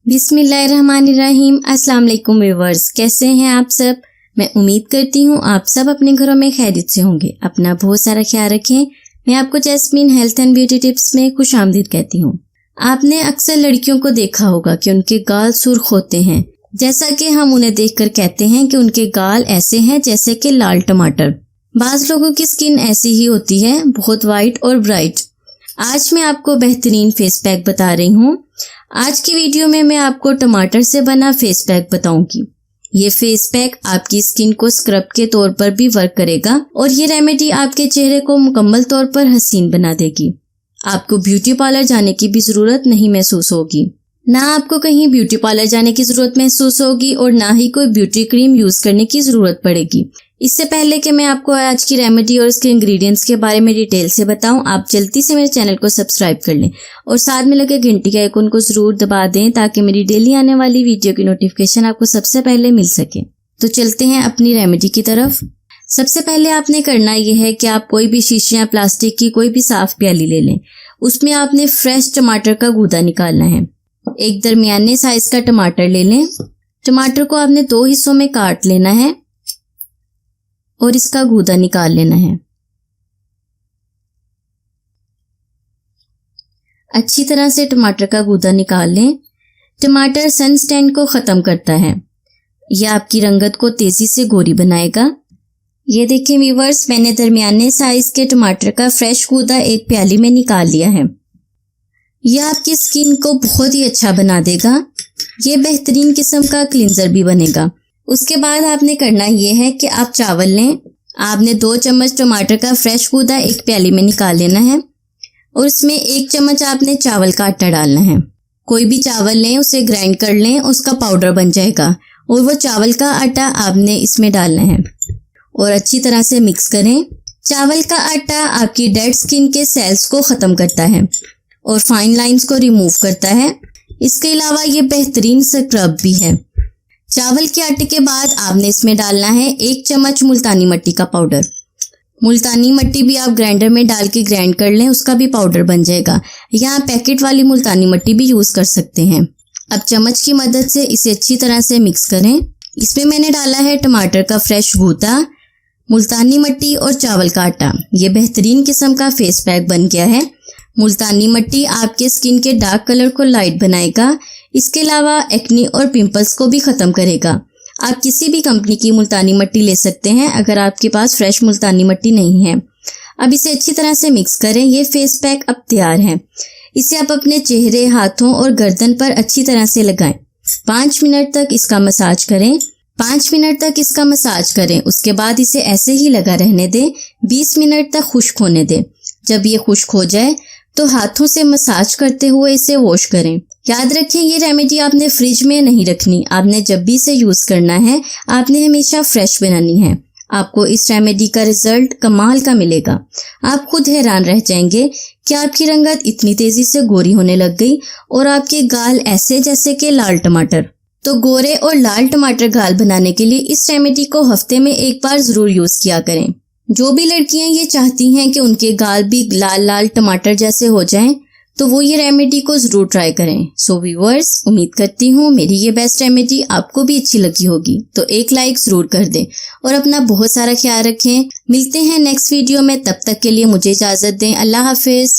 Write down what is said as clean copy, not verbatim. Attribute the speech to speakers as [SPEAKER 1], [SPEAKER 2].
[SPEAKER 1] बिस्मिल्लाहिर्रहमानिर्रहीम। अस्सलाम वालेकुम व्यूअर्स, कैसे हैं आप सब। मैं उम्मीद करती हूँ आप सब अपने घरों में खैरियत से होंगे। अपना बहुत सारा ख्याल रखें। मैं आपको jasmine health and beauty tips में खुशामदीद कहती हूँ। आपने अक्सर लड़कियों को देखा होगा कि उनके गाल सुर्ख होते हैं, जैसा कि हम उन्हें देखकर कहते हैं कि उनके गाल ऐसे हैं जैसे कि लाल टमाटर। बाज लोगों की स्किन ऐसी ही होती है, बहुत वाइट और ब्राइट। आज मैं आपको बेहतरीन फेस पैक बता रही हूँ। आज की वीडियो में मैं आपको टमाटर से बना फेस पैक बताऊंगी। ये फेस पैक आपकी स्किन को स्क्रब के तौर पर भी वर्क करेगा और ये रेमेडी आपके चेहरे को मुकम्मल तौर पर हसीन बना देगी। आपको ब्यूटी पार्लर जाने की भी जरूरत नहीं महसूस होगी। ना आपको कहीं ब्यूटी पार्लर जाने की जरूरत महसूस होगी और ना ही कोई ब्यूटी क्रीम यूज करने की जरूरत पड़ेगी। इससे पहले कि मैं आपको आज की रेमेडी और इसके इंग्रेडिएंट्स के बारे में डिटेल से बताऊं, आप जल्दी से मेरे चैनल को सब्सक्राइब कर लें और साथ में लगे घंटी के आइकन को जरूर दबा दें ताकि मेरी डेली आने वाली वीडियो की नोटिफिकेशन आपको सबसे पहले मिल सके। तो चलते हैं अपनी रेमेडी की तरफ। सबसे पहले आपने करना यह है कि आप कोई भी शीशे या प्लास्टिक की कोई भी साफ प्याली ले लें। उसमें आपने फ्रेश टमाटर का गूदा निकालना है। एक दरमियाने साइज का टमाटर ले लें। टमाटर को आपने 2 हिस्सों में काट लेना है और इसका गूदा निकाल लेना है। अच्छी तरह से टमाटर का गूदा निकाल लें। टमाटर सन स्टैन को खत्म करता है। यह आपकी रंगत को तेजी से गोरी बनाएगा। ये देखिए व्यूअर्स, मैंने दरमियाने साइज के टमाटर का फ्रेश गूदा एक प्याली में निकाल लिया है। यह आपकी स्किन को बहुत ही अच्छा बना देगा। ये बेहतरीन किस्म का क्लींजर भी बनेगा। उसके बाद आपने करना यह है कि आप चावल लें। आपने 2 चम्मच टमाटर का फ्रेश गूदा एक प्याली में निकाल लेना है और उसमें 1 चम्मच आपने चावल का आटा डालना है। कोई भी चावल लें, उसे ग्राइंड कर लें, उसका पाउडर बन जाएगा और वो चावल का आटा आपने इसमें डालना है और अच्छी तरह से मिक्स करें। चावल का आटा आपकी डेड स्किन के सेल्स को खत्म करता है और फाइन लाइंस को रिमूव करता है। इसके अलावा ये बेहतरीन स्क्रब भी है। चावल के आटे के बाद आपने इसमें डालना है 1 चम्मच मुल्तानी मिट्टी का पाउडर। मुल्तानी मिट्टी भी आप ग्राइंडर में डाल के ग्राइंड कर लें, उसका भी पाउडर बन जाएगा। यहाँ पैकेट वाली मुल्तानी मिट्टी भी यूज कर सकते हैं। अब चम्मच की मदद से इसे अच्छी तरह से मिक्स करें। इसमें मैंने डाला है टमाटर का फ्रेश गूदा, मुल्तानी मिट्टी और चावल का आटा। ये बेहतरीन किस्म का फेस पैक बन गया है। मुल्तानी मिट्टी आपके स्किन के डार्क कलर को लाइट बनाएगा। इसके अलावा एक्ने और पिंपल्स को भी खत्म करेगा। आप किसी भी कंपनी की मुल्तानी मिट्टी ले सकते हैं अगर आपके पास फ्रेश मुल्तानी मिट्टी नहीं है। अब इसे अच्छी तरह से मिक्स करें। ये फेस पैक अब तैयार है। इसे आप अपने चेहरे, हाथों और गर्दन पर अच्छी तरह से लगाएं। 5 मिनट तक इसका मसाज करें। 5 मिनट तक इसका मसाज करें। उसके बाद इसे ऐसे ही लगा रहने दें। 20 मिनट तक खुश्क होने दें। जब ये खुश्क हो जाए तो हाथों से मसाज करते हुए इसे वॉश करें। याद रखें, ये रेमेडी आपने फ्रिज में नहीं रखनी। आपने जब भी इसे यूज करना है, आपने हमेशा फ्रेश बनानी है। आपको इस रेमेडी का रिजल्ट कमाल का मिलेगा। आप खुद हैरान रह जाएंगे कि आपकी रंगत इतनी तेजी से गोरी होने लग गई और आपके गाल ऐसे जैसे कि लाल टमाटर। तो गोरे और लाल टमाटर गाल बनाने के लिए इस रेमेडी को हफ्ते में 1 बार जरूर यूज किया करें। जो भी लड़कियां ये चाहती हैं कि उनके गाल भी लाल लाल टमाटर जैसे हो जाएं, तो वो ये रेमेडी को जरूर ट्राई करें। सो व्यूअर्स, उम्मीद करती हूँ मेरी ये बेस्ट रेमेडी आपको भी अच्छी लगी होगी। तो एक लाइक जरूर कर दें और अपना बहुत सारा ख्याल रखें। मिलते हैं नेक्स्ट वीडियो में, तब तक के लिए मुझे इजाजत दें। अल्लाह हाफिज।